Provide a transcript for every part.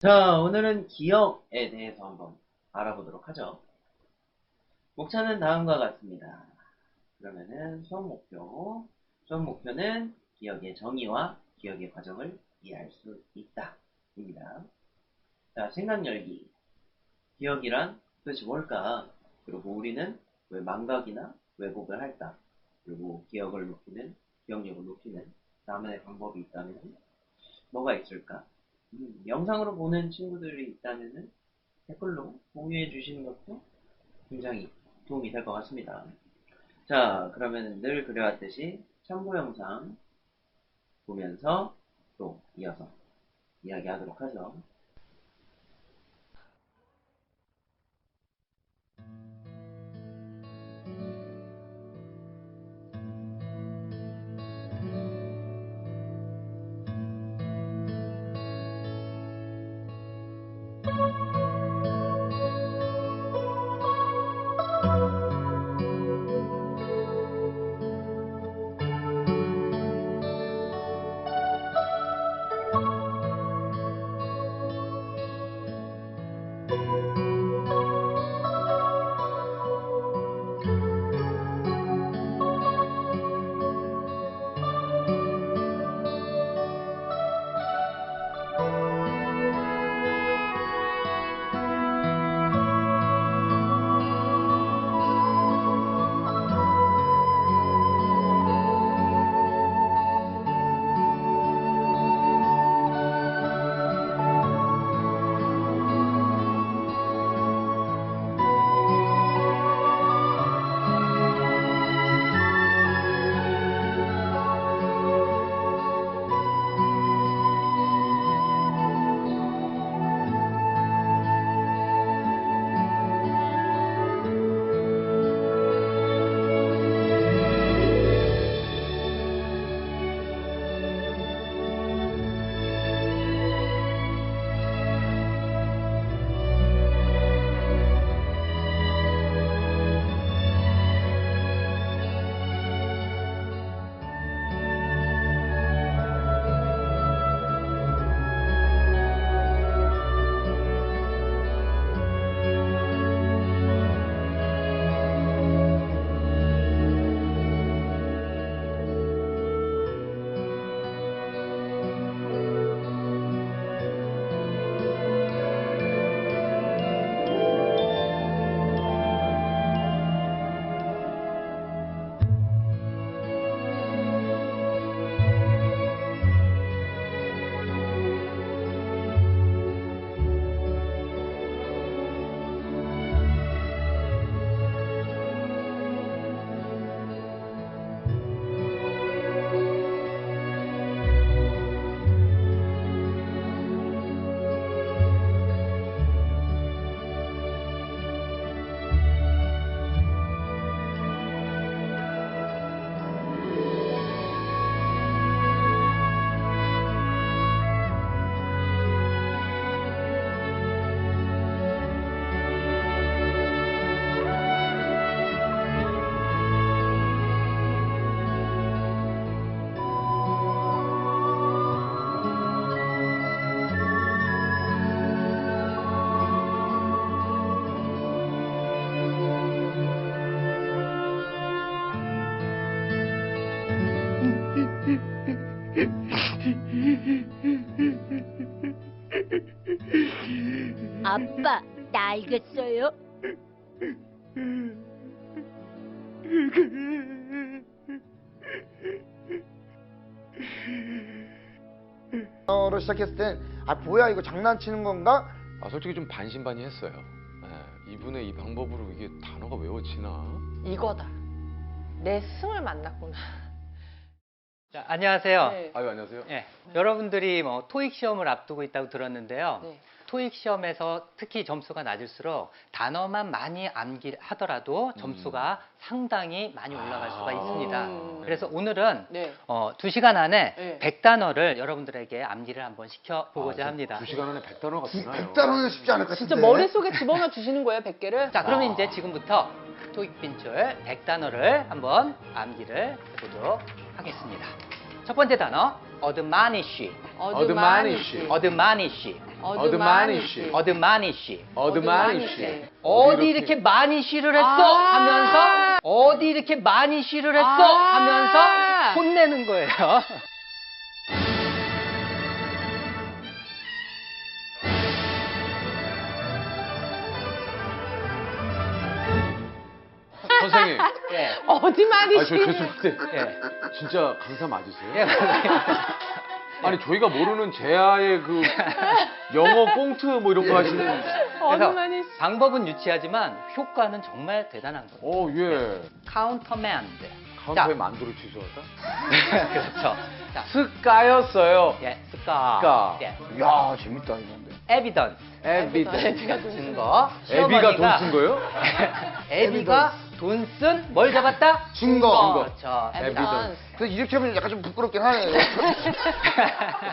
자, 오늘은 기억에 대해서 한번 알아보도록 하죠. 목차는 다음과 같습니다. 그러면은 수업 목표는 기억의 정의와 기억의 과정을 이해할 수 있다. 입니다. 자, 생각 열기. 기억이란 도대체 뭘까? 그리고 우리는 왜 망각이나 왜곡을 할까? 그리고 기억력을 높이는 나만의 방법이 있다면 뭐가 있을까? 영상으로 보는 친구들이 있다면 댓글로 공유해 주시는 것도 굉장히 도움이 될 것 같습니다. 자, 그러면 늘 그래왔듯이 참고 영상 보면서 또 이어서 이야기하도록 하죠. 아빠, 나 알겠어요? 로 시작했을 땐 뭐야 이거 장난치는 건가? 솔직히 좀 반신반의했어요. 이분의 이 방법으로 이게 단어가 외워지나? 이거다. 내 스승을 만났구나. 자, 안녕하세요. 네. 아유, 안녕하세요. 예, 여러분들이 토익 시험을 앞두고 있다고 들었는데요. 네. 토익 시험에서 특히 점수가 낮을수록 단어만 많이 암기하더라도 점수가 상당히 많이 올라갈 수가 있습니다. 그래서 오늘은 네. 2시간 안에 네. 100단어를 여러분들에게 암기를 한번 시켜보고자 합니다. 2시간 안에 100단어가 되나요? 100단원은 쉽지 않을 것 같은데. 진짜 머릿속에 집어넣어 주시는 거예요, 100개를? 자, 그러면 이제 지금부터 토익 빈출 100단어를 한번 암기를 해보도록 하겠습니다. 첫 번째 단어, 어드마니쉬, 어드마니쉬. 어드마니쉬, 어드마니쉬. 어드마니쉬. 어드마니쉬. 어디 이렇게 많이 시를 했어? 아. 하면서 어디 이렇게 많이 시를 했어? 아. 하면서 혼내는 거예요. 선생님. 예. 어디 많이 저 시 죄송한데 예. 진짜 강사 맞으세요? 예, 선생님. 아니 저희가 모르는 제아의 그 영어 꽁트 뭐 이런 거 하시는. 어디 그래서 많이 시 방법은 유치하지만 효과는 정말 대단한 거예요. 예. 카운터맨드. 카운터의 만두를 취소하다? 그렇죠. 자, 스까였어요. 예, 스까. 스까. 예. 이야 재밌다 이건데. 에비던스. 에비던스. 증거. 애비가 돈 쓴 거예요? 애비가 돈 쓴 뭘 잡았다? 증거. 그렇죠. 에비던스. 그래서 이렇게 하면 약간 좀 부끄럽긴 하네.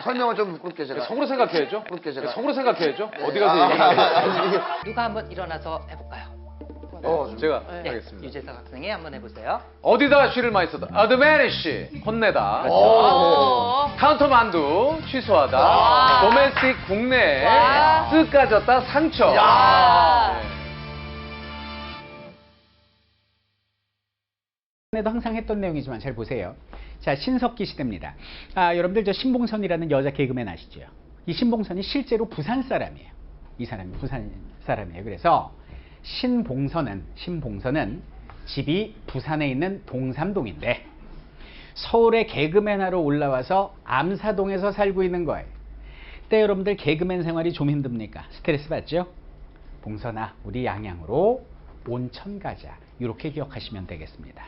설명을 좀 부끄럽게 제가. 속으로 생각해야죠. 부끄럽게 제가. 속으로 생각해야죠. 어디 가서 얘기를 하겠어요. 누가 한번 일어나서 해볼까요? 제가 네, 하겠습니다. 유재석 학생이 한번 해보세요. 어디다 쉬를 많이 썼다? 어드메니쉬. 혼내다. 오. 카운터 만두 취소하다. 와. 도메스틱 국내 와. 쓰까졌다 상처. 야. 에도 항상 했던 내용이지만 잘 보세요. 자, 신석기 시대입니다. 여러분들 저 신봉선이라는 여자 개그맨 아시죠? 이 신봉선이 실제로 부산 사람이에요. 이 사람이 부산 사람이에요. 그래서 신봉선은 집이 부산에 있는 동삼동인데 서울에 개그맨 하러 올라와서 암사동에서 살고 있는 거예요. 그때 여러분들 개그맨 생활이 좀 힘듭니까? 스트레스 받죠? 봉선아, 우리 양양으로 온천 가자. 이렇게 기억하시면 되겠습니다.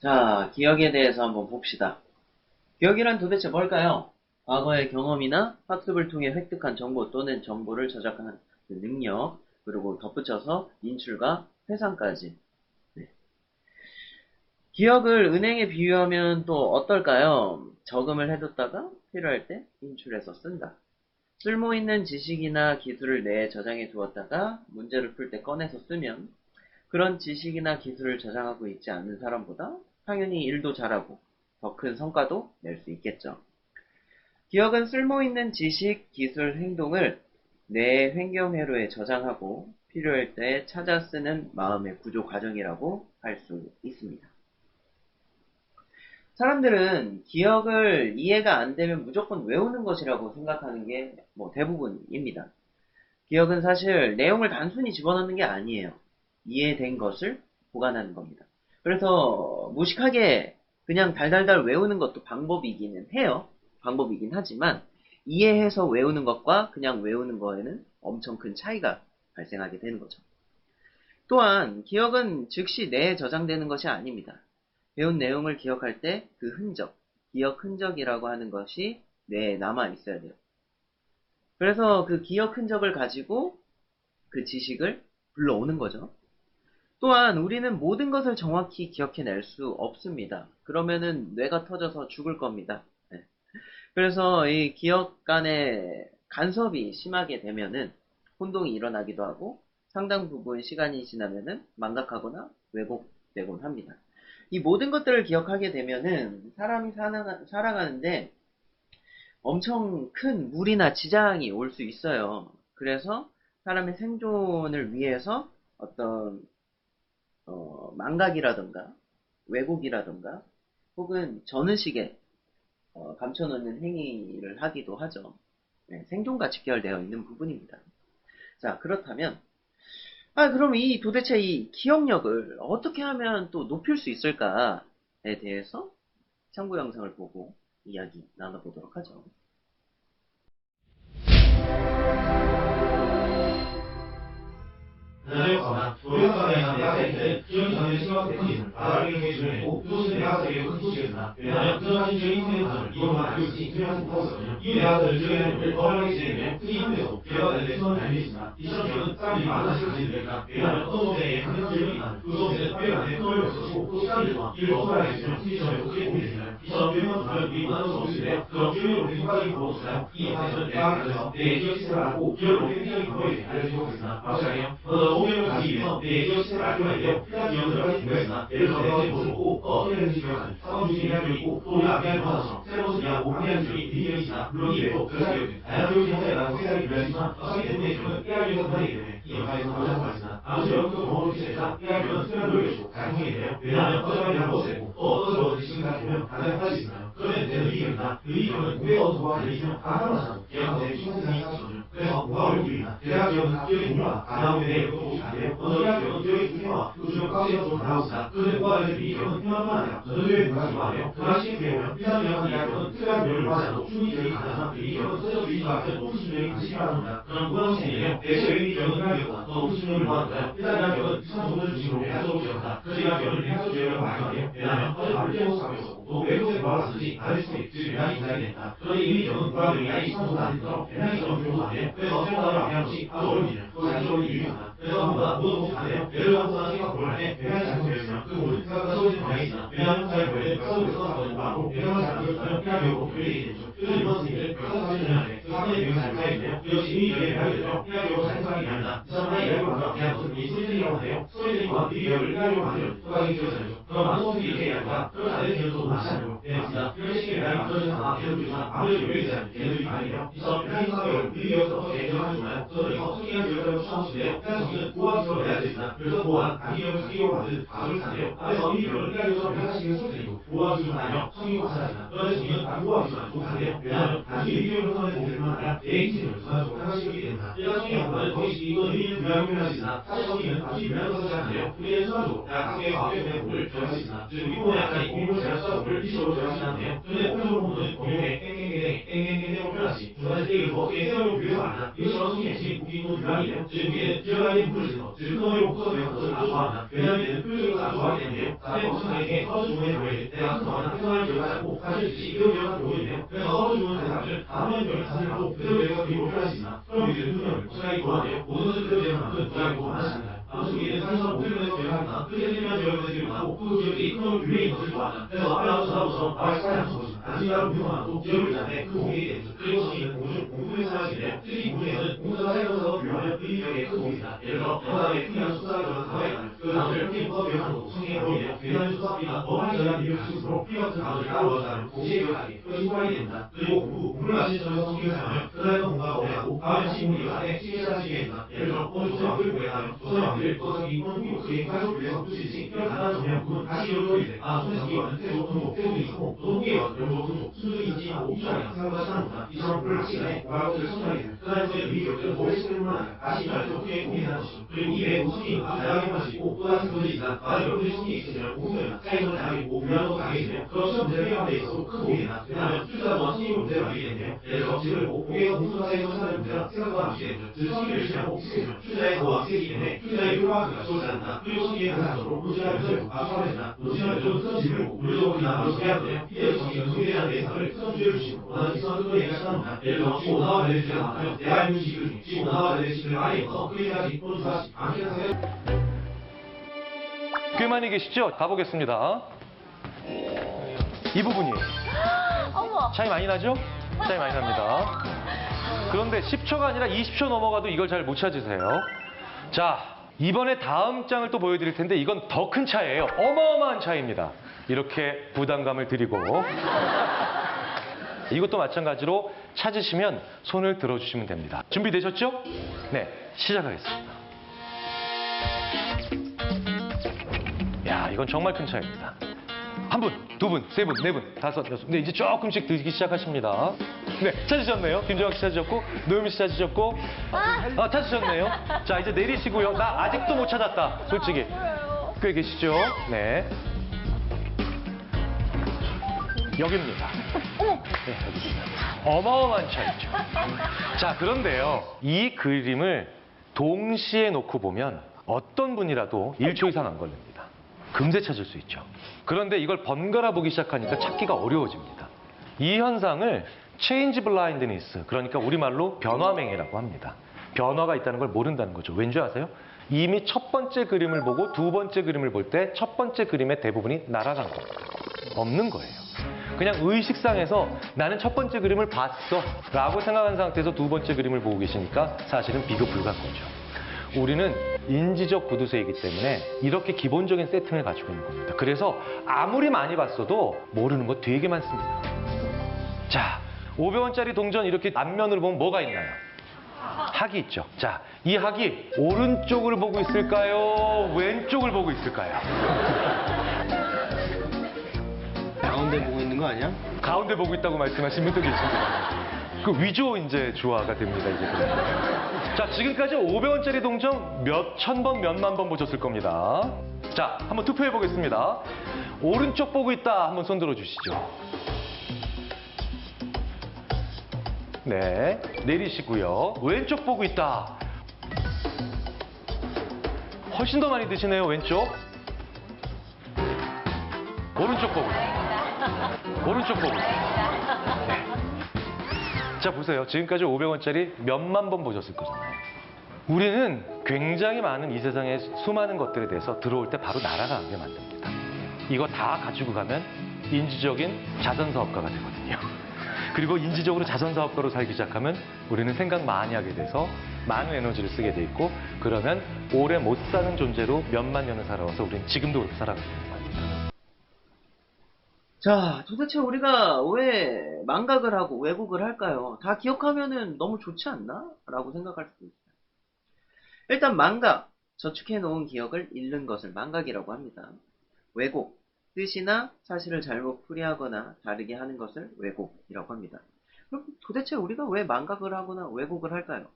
자, 기억에 대해서 한번 봅시다. 기억이란 도대체 뭘까요? 과거의 경험이나 학습을 통해 획득한 정보 또는 정보를 저작하는 그 능력, 그리고 덧붙여서 인출과 회상까지. 네. 기억을 은행에 비유하면 또 어떨까요? 저금을 해뒀다가 필요할 때 인출해서 쓴다. 쓸모있는 지식이나 기술을 뇌에 저장해 두었다가 문제를 풀 때 꺼내서 쓰면 그런 지식이나 기술을 저장하고 있지 않은 사람보다 당연히 일도 잘하고 더 큰 성과도 낼 수 있겠죠. 기억은 쓸모있는 지식, 기술, 행동을 뇌의 횡경회로에 저장하고 필요할 때 찾아 쓰는 마음의 구조 과정이라고 할 수 있습니다. 사람들은 기억을 이해가 안 되면 무조건 외우는 것이라고 생각하는 게 대부분입니다. 기억은 사실 내용을 단순히 집어넣는 게 아니에요. 이해된 것을 보관하는 겁니다. 그래서 무식하게 그냥 달달달 외우는 것도 방법이기는 해요. 방법이긴 하지만 이해해서 외우는 것과 그냥 외우는 거에는 엄청 큰 차이가 발생하게 되는 거죠. 또한 기억은 즉시 뇌에 저장되는 것이 아닙니다. 배운 내용을 기억할 때 그 흔적, 기억 흔적이라고 하는 것이 뇌에 남아 있어야 돼요. 그래서 그 기억 흔적을 가지고 그 지식을 불러오는 거죠. 또한 우리는 모든 것을 정확히 기억해낼 수 없습니다. 그러면은 뇌가 터져서 죽을 겁니다. 네. 그래서 이 기억 간의 간섭이 심하게 되면은 혼동이 일어나기도 하고 상당 부분 시간이 지나면은 망각하거나 왜곡되곤 합니다. 이 모든 것들을 기억하게 되면은 사람이 살아가는데 엄청 큰 무리나 지장이 올 수 있어요. 그래서 사람의 생존을 위해서 어떤 망각이라던가 왜곡이라던가 혹은 전의식에 감춰놓는 행위를 하기도 하죠. 네, 생존과 직결되어 있는 부분입니다. 자, 그렇다면 그럼 도대체 이 기억력을 어떻게 하면 또 높일 수 있을까에 대해서 참고 영상을 보고 이야기 나눠보도록 하죠. 교육과정에서 대학생 때 기억이 전혀 심각한 것은 나라의 기준에 무슨 대학생의 큰 소식이었나 왜냐하면 들어가신 적인 인터넷을 이용한 교육이 투명한 포스거든요. 이 대학을 적용하는 어려하기 때문에 특히 한국에서 대학원의 수업이 아니지만 이 시험 기억은 사람들이 많은 시간을 지내니까 왜냐하면 어느 수업에 한 명씩 기억이 나는 그 수업에는 학교에 안에 떠올려 있었고 또 시간이 좋아 이를 어떻게 하겠으면 특히 시험에 크게 보게 되잖아요. 이처럼 표현만 보면 우리 원하는 수 없으세요. 그럼 표현을 우리 손가락이 보여주나요? 이 영상에서는 내가 가져서 내 기억 시스템을 알고 기억을 높이는 기억이 방법에 알려주고 있으나 마찬가지예요. 오명을 가지기 위해서 내 기억 시스템을 알 필요가 있는데요. 일단 기억은 여러 가지 종류가 있으나 예를 들어 내가 모습을 보고 어떻게 되는지 기억하는 상황 중에 대한 기억이 있고 또 우리가 앞에 하는 것처럼 새 모습 이해하고 앞에 기억이 네 기억이 있으나 물론 이외에도 그런 기억은 다양한 기억이 형성에 따라서 세상이 변하지만 어차피 대부분의 기억은 AI 기억에서 그만이기 때문에 이 영상에서 보지 않고 있으나 아무튼 여러분도 경험을 기술해서 AI 기억은 수면 노력해주고 가능성이 돼요. 왜냐하면 어쩌면 대한 것을 했고 또 어떤 것을 지금 다 보면 가장 할수 있나요? 그러면 되는 의의경이나 의의경은 우리가 어떤 거와 달리지만 다 하나잖아요. 기억하고 되는 순간상이 상수거든요. 그래서 뭐가 어렵습니다. 대학 기억은 기억의 종류와 가나움에 대해 여쭤보지 않아요. 어느 대학 기억은 기억의 두께와 그 중에 꽉에서 좀 달라붙습니다. 그런데 그와 달리 의의경은 필요한뿐 아니라 전도교의 누가 좋아해요. 그 당시에 비해보면 일반 기억한 대학 기억은 특별한 기억을 받지 않아도 충분히 기억이 가능한 의의경은 서적 주의가 같은 높은 수준의 관심이 많습니다. 그럼 무관심이에요. 대체 왜 의의경은 일반 기억보다 더 높은 수준을 받을까요? 일단 대학 기억은 유산 정보를 중심으로 대학적으로 기억한다. 그래서 대학 기억은 대학적 기억이라고 말하는 거예요. 왜냐하면 어제 밥을 깨고서 가고 있었고 또 외국에 뭐가 쓰지 다른 스토리 즉 대단히 인상이 된다. 그러니 의의경은 불안경이 이상소가 아니더라도 대단히처럼 좋은 거 아니에요? 그래서 어떤 단어를 앞에 것이 아주 어려운 일이에요. 또 자기적으로 유용하다. 그래서 한번보다 모든 것이 다네요. 예를 들어 한번보다 생각을 할 때 배관이 잘못되었으면 그 모든 생각과 써지는 방향이 있으나 왜냐하면 잘 보이는 뼈속에서 나오는 바로 배관을 잘 만들었다면 그냥 배우고 교육이 되죠. 그래서 이번 선생님은 뼈가 사실 전하는데 그 사건의 배경이 잘못되어있네요. 그 역시 의의경의 배경이 되죠. 그냥 배우고 잘 생각하기 위함이다. 이 사람의 이야기를 만들어 그냥 것은 이 스토리텔링이라고 하네요. 스토리텔링과 이 이야기를 이야기로 만들면 효과적인 기억자죠. 그럼 많은 선생님이 이렇게 이야기하니까 그렇지 않은 개념도 많지 않아요. 네, 맞습니다. 이런 식의 배경이 만들어지는 하나 개념들이지만 아무래도 요령이 되지 않는 개념들이 아니에요. 이 사람 편향 사격을 우리 기억에서 어떻게 기억하는 좋나요? 저는 이거 특이한 기억이라고 추천하시는데요. 편향성은 보안 기억을 해야 되지만 그래서 보안, 자기 기억을 자기 기억으로 만드는 과정을 타네요. 앞에서 이 기억을 일반 기억처럼 생각하시기는 솔직히고 보안 기술은 아니며 성인과 마찬가지나 그런데 정의는 다른 보안 기술은 좀 다르네요. 왜냐하면 단순히 이 기억을 선언해 보는 뿐만 아니라 내 인생을 전환적으로 생각하시기 때문이다. 일반 성인의 공간은 거의 이건 의미는 유명한 표현하시지나 사실 성인은 단순히 유명한 것을 생각하는데요. 우리는 순간적으로 대학 학교의 과학의 공부를 기억할 수 있으나 즉 우리 부모의 약간의 공부를 제가 수학을 이식으로 기억하시긴 하는데요. 그런데 오른쪽으로 보면 공룡의 땡땡땡땡땡땡땡으로 표현하시 중간에 땡을 어떻게 세월로 비교해서 아냐 이것처럼 성인의 핵심이 웃기고 유명이에요. 즉 우리는 기억하기에 부풀을 쓰는 것, 즉 큰어머니로 풀어서 배운 것을 아주 좋아합니다. 왜냐하면 얘는 표현적인 것을 아주 좋아하기 때문에요. 다음에 엄청나게 서로 주문의 경우에 내가 큰 어머나 행동하는 기억하지 않고 사실 즉시 이런 기억하는 경우가 있네요. 그래서 서로 주문을 하는 사람들은 다음에 기억을 자신하고 그대로 기억을 그림으로 표현할 수 있나 그럼 우리들은 표현을 엄청나게 좋아하네요. 모든 것을 그대로 기억하는 만큼 기억이 더 많아집니다. 아무튼 우리는 사실상 모든 것을 기억하거나 크게 틀리면 기억을 기억하고 그 기억이 큰 어머니 유래인 것을 좋아한다. 그래서 앞에 나온 전화부처럼 나와 사이 않는 것이다. 단순히 나를 무효하고 기억을 위한데 그 공익이 되죠. 그리고 성인은 공중 공부의 사람인데요. 특히 공중에는 공부자가 해서서 유효하면 그 기억에 큰 도움이 된다. 예를 들어 영어 다음에 풍이한 숫자를 들어서 단어에 가면 그 단어를 풍이부터 기억하는 것도 성인의 어려운데요. 왜냐하면 숫자비가 어머니 전략 비교 가실수록 풍이 같은 단어를 따로 넣어서 동시에 기억하기 그것이 효과가 됩니다. 그리고 공부를 마치는 점에서 성격을 사용하면 그날의 공부가 오래가고 다음에 다시 공부 기억하되 시기를 사시게 된다. 예를 들어 오늘 조선의 왕들을 보겠다면 조선의 왕들을 또다시 이번 후기 그의 가족을 위해서 붙이지 이런 간단한 정리한 부분 다시 기억을 하게 돼. 아 손에 잡기 와는 태조, 동조, 태국이 있고 또 후기에 와는 영조, 동조, 순종이 인지하고 이주하니까 생각보다 시간보다 이처럼 불을 하기 전에 공부할 것들을 선정하게 됩니다. 그다음에 소의 의의 기억들은 오래 시간을 뿐만 아니라 다시 일어날 때 후기에 고민하는 것이죠. 그리고 이외에 성이 아주 다양하게 마시고 또 다른 분들이 있다. 만약 여러분들이 성이 있으면 공부나 사회에서 다양하게 있고 유명한 것도 다양하게 되면 그런 시험 문제를 해결하는 데 있어서 큰 도움이 된다. 왜냐하면 출제자 또한 성인으로 문제를 알게 되는데요. 예를 들어 집을 보고 공개가 공부나 사회에서 찾는 문제라 생각보다 많게 되죠. 즉 성인을 열심히 하고 익숙해지면 출제자의 더와 세기 때문에 출제자의 효과가 좋지 않다. 그리고 성인의 가상적으로 문제를 문제를 아주 화내진다. 문제를 좀 질문을 보고 물리적으로나 바로 소개하는데요. 이에 성인은 소개에 대한 예상을 큰 주제를 주시고 원하는 기선한 뜻을 얘기하시다. 예를 들어 지금 원화와 관련된 주제가 많다면 내가 알고 있는 시글 중에 지금 원화와 관련된 시글 안에 있어서 크게 해야지 또는 다시 아무리 생각해 꽤 많이 계시죠? 가보겠습니다. 이 부분이에요. 차이 많이 나죠? 차이 많이 납니다. 그런데 10초가 아니라 20초 넘어가도 이걸 잘 못 찾으세요. 자, 이번에 다음 장을 또 보여드릴 텐데 이건 더 큰 차이예요. 어마어마한 차이입니다. 이렇게 부담감을 드리고 이것도 마찬가지로 찾으시면 손을 들어주시면 됩니다. 준비되셨죠? 네, 시작하겠습니다. 야, 이건 정말 큰 차이입니다. 한 분, 두 분, 세 분, 네 분, 다섯, 여섯. 네, 이제 조금씩 들기 시작하십니다. 네, 찾으셨네요. 김정학 씨 찾으셨고, 노유미 씨 찾으셨고. 찾으셨네요. 자, 이제 내리시고요. 나 아직도 못 찾았다. 솔직히. 꽤 계시죠? 네. 여기입니다. 네, 여기입니다. 어마어마한 차이죠. 자, 그런데요. 이 그림을 동시에 놓고 보면 어떤 분이라도 1초 이상 안 걸립니다. 금세 찾을 수 있죠. 그런데 이걸 번갈아 보기 시작하니까 찾기가 어려워집니다. 이 현상을 체인지 블라인드니스, 그러니까 우리말로 변화맹이라고 합니다. 변화가 있다는 걸 모른다는 거죠. 왠지 아세요? 이미 첫 번째 그림을 보고 두 번째 그림을 볼 때 첫 번째 그림의 대부분이 날아간 겁니다. 없는 거예요. 그냥 의식상에서 나는 첫 번째 그림을 봤어 라고 생각한 상태에서 두 번째 그림을 보고 계시니까 사실은 비교 불가한 거죠. 우리는 인지적 구두쇠이기 때문에 이렇게 기본적인 세팅을 가지고 있는 겁니다. 그래서 아무리 많이 봤어도 모르는 거 되게 많습니다. 자, 500원짜리 동전 이렇게 앞면으로 보면 뭐가 있나요? 학이 있죠. 자, 이 학이 오른쪽을 보고 있을까요? 왼쪽을 보고 있을까요? 가운데 보고 있는 거 아니야? 가운데 보고 있다고 말씀하신 분도 계십니다. 그 위조 이제 주화가 됩니다, 이제. 자, 지금까지 500원짜리 동전 몇 천 번, 몇만 번 보셨을 겁니다. 자, 한번 투표해 보겠습니다. 오른쪽 보고 있다. 한번 손 들어 주시죠. 네, 내리시고요. 왼쪽 보고 있다. 훨씬 더 많이 드시네요, 왼쪽. 오른쪽 보고 있다. 오른쪽 보고 있다. 네. 자, 보세요. 지금까지 500원짜리 몇만 번 보셨을 거잖아요. 우리는 굉장히 많은 이 세상의 수많은 것들에 대해서 들어올 때 바로 날아가게 만듭니다. 이거 다 가지고 가면 인지적인 자선사업가가 되거든요. 그리고 인지적으로 자선사업가로 살기 시작하면 우리는 생각 많이 하게 돼서 많은 에너지를 쓰게 돼 있고, 그러면 오래 못 사는 존재로 몇만 년을 살아와서 우리는 지금도 그렇게 살아가고 있는 겁니다. 자, 도대체 우리가 왜 망각을 하고 왜곡을 할까요? 다 기억하면은 너무 좋지 않나? 라고 생각할 수도 있어요. 일단 망각, 저축해놓은 기억을 잃는 것을 망각이라고 합니다. 왜곡, 뜻이나 사실을 잘못 풀이하거나 다르게 하는 것을 왜곡이라고 합니다. 그럼 도대체 우리가 왜 망각을 하거나 왜곡을 할까요?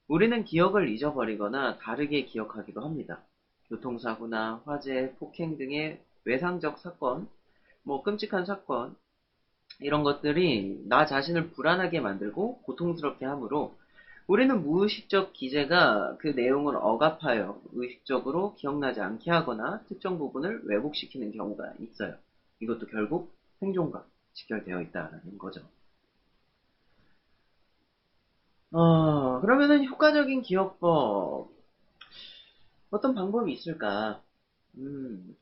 우리는 기억을 잊어버리거나 다르게 기억하기도 합니다. 교통사고나 화재, 폭행 등의 외상적 사건, 끔찍한 사건, 이런 것들이 나 자신을 불안하게 만들고 고통스럽게 하므로 우리는 무의식적 기제가 그 내용을 억압하여 의식적으로 기억나지 않게 하거나 특정 부분을 왜곡시키는 경우가 있어요. 이것도 결국 생존과 직결되어 있다는 거죠. 그러면은 효과적인 기억법, 어떤 방법이 있을까?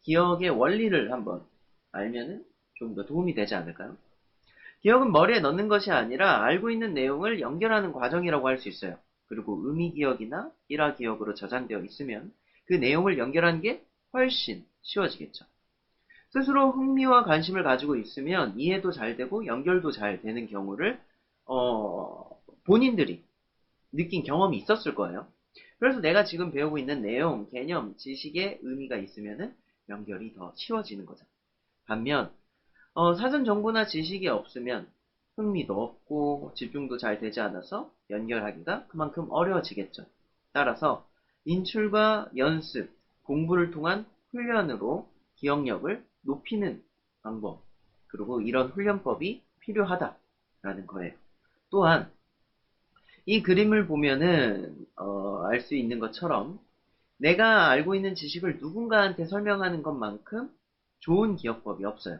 기억의 원리를 한번 알면은 좀 더 도움이 되지 않을까요? 기억은 머리에 넣는 것이 아니라 알고 있는 내용을 연결하는 과정이라고 할 수 있어요. 그리고 의미 기억이나 일화 기억으로 저장되어 있으면 그 내용을 연결하는 게 훨씬 쉬워지겠죠. 스스로 흥미와 관심을 가지고 있으면 이해도 잘 되고 연결도 잘 되는 경우를 본인들이 느낀 경험이 있었을 거예요. 그래서 내가 지금 배우고 있는 내용, 개념, 지식의 의미가 있으면은 연결이 더 쉬워지는 거죠. 반면 사전 정보나 지식이 없으면 흥미도 없고 집중도 잘 되지 않아서 연결하기가 그만큼 어려워지겠죠. 따라서 인출과 연습, 공부를 통한 훈련으로 기억력을 높이는 방법, 그리고 이런 훈련법이 필요하다라는 거예요. 또한 이 그림을 보면은 알 수 있는 것처럼 내가 알고 있는 지식을 누군가한테 설명하는 것만큼 좋은 기억법이 없어요.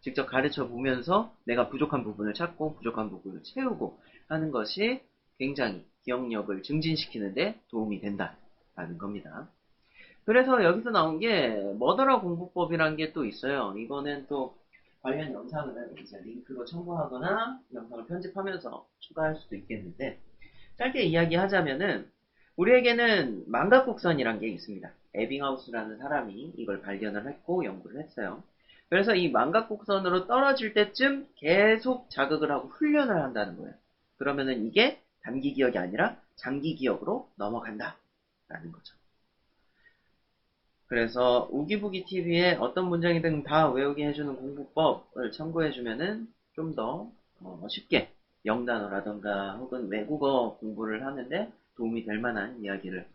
직접 가르쳐 보면서 내가 부족한 부분을 찾고 부족한 부분을 채우고 하는 것이 굉장히 기억력을 증진시키는데 도움이 된다라는 겁니다. 그래서 여기서 나온 게 머더라 공부법이라는 게 또 있어요. 이거는 또 관련 영상을 이제 링크로 첨부하거나 영상을 편집하면서 추가할 수도 있겠는데, 짧게 이야기하자면은 우리에게는 망각곡선이라는 게 있습니다. 에빙하우스라는 사람이 이걸 발견을 했고 연구를 했어요. 그래서 이 망각곡선으로 떨어질 때쯤 계속 자극을 하고 훈련을 한다는 거예요. 그러면은 이게 단기 기억이 아니라 장기 기억으로 넘어간다라는 거죠. 그래서 우기부기 TV에 어떤 문장이든 다 외우게 해주는 공부법을 참고해주면은 좀 더 쉽게 영단어라던가 혹은 외국어 공부를 하는데 도움이 될 만한 이야기를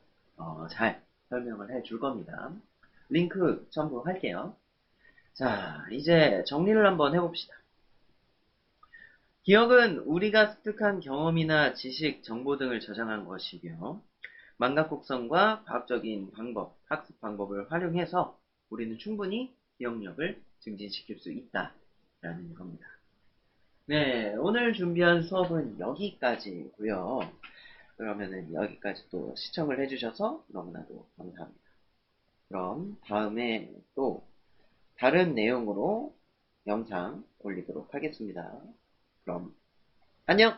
잘 설명을 해줄 겁니다. 링크 첨부할게요. 자, 이제 정리를 한번 해봅시다. 기억은 우리가 습득한 경험이나 지식, 정보 등을 저장한 것이며, 망각곡선과 과학적인 방법, 학습 방법을 활용해서 우리는 충분히 기억력을 증진시킬 수 있다라는 겁니다. 네, 오늘 준비한 수업은 여기까지고요. 그러면은 여기까지 또 시청을 해주셔서 너무나도 감사합니다. 그럼 다음에 또 다른 내용으로 영상 올리도록 하겠습니다. 그럼 안녕!